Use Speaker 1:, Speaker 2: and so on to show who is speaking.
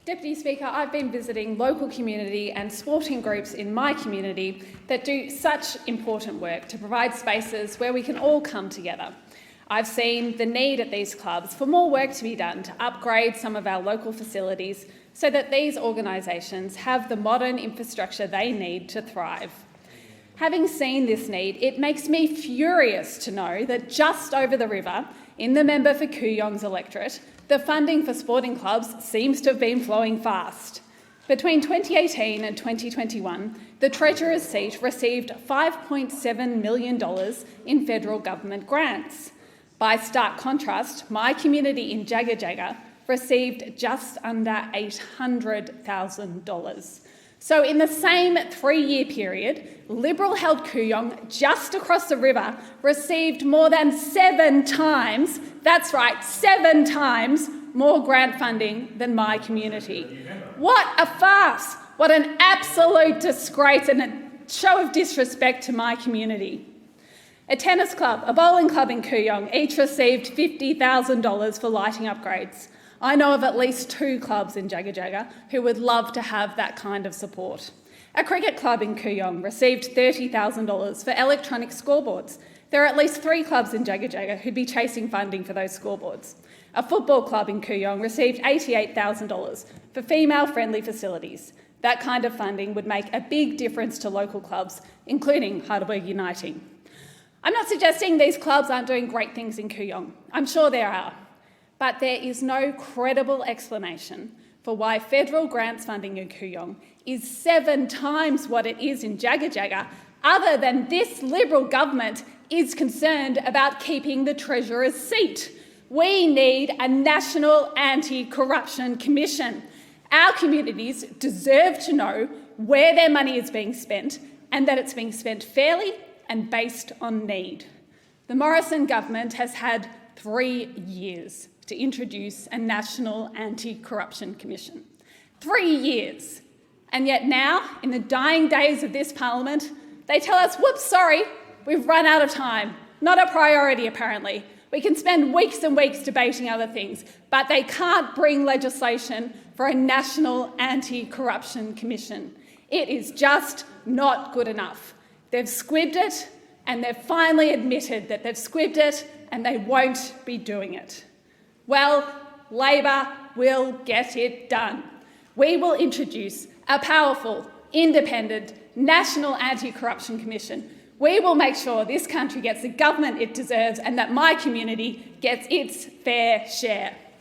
Speaker 1: Deputy Speaker, I've been visiting local community and sporting groups in my community that do such important work to provide spaces where we can all come together. I've seen the need at these clubs for more work to be done to upgrade some of our local facilities so that these organisations have the modern infrastructure they need to thrive. Having seen this need, it makes me furious to know that just over the river, in the member for Kooyong's electorate, the funding for sporting clubs seems to have been flowing fast. Between 2018 and 2021, the Treasurer's seat received $5.7 million in federal government grants. By stark contrast, my community in Jagga Jagga received just under $800,000. So in the same 3-year period, Liberal-held Kooyong, just across the river, received more than 7 times, that's right, 7 times more grant funding than my community. What a farce! What an absolute disgrace and a show of disrespect to my community. A tennis club, a bowling club in Kooyong each received $50,000 for lighting upgrades. I know of at least 2 clubs in Jagga Jagga who would love to have that kind of support. A cricket club in Kooyong received $30,000 for electronic scoreboards. There are at least 3 clubs in Jagga Jagga who'd be chasing funding for those scoreboards. A football club in Kooyong received $88,000 for female-friendly facilities. That kind of funding would make a big difference to local clubs, including Heidelberg Uniting. I'm not suggesting these clubs aren't doing great things in Kooyong. I'm sure there are. But there is no credible explanation for why federal grants funding in Kooyong is 7 times what it is in Jagga Jagga, other than this Liberal government is concerned about keeping the Treasurer's seat. We need a national anti-corruption commission. Our communities deserve to know where their money is being spent and that it's being spent fairly and based on need. The Morrison government has had 3 years to introduce a national anti-corruption commission. 3 years. And yet now, in the dying days of this parliament, they tell us, whoops, sorry, we've run out of time. Not a priority, apparently. We can spend weeks and weeks debating other things, but they can't bring legislation for a national anti-corruption commission. It is just not good enough. They've squibbed it, and they've finally admitted that they've squibbed it, and they won't be doing it. Well, Labor will get it done. We will introduce a powerful, independent, national anti-corruption commission. We will make sure this country gets the government it deserves and that my community gets its fair share.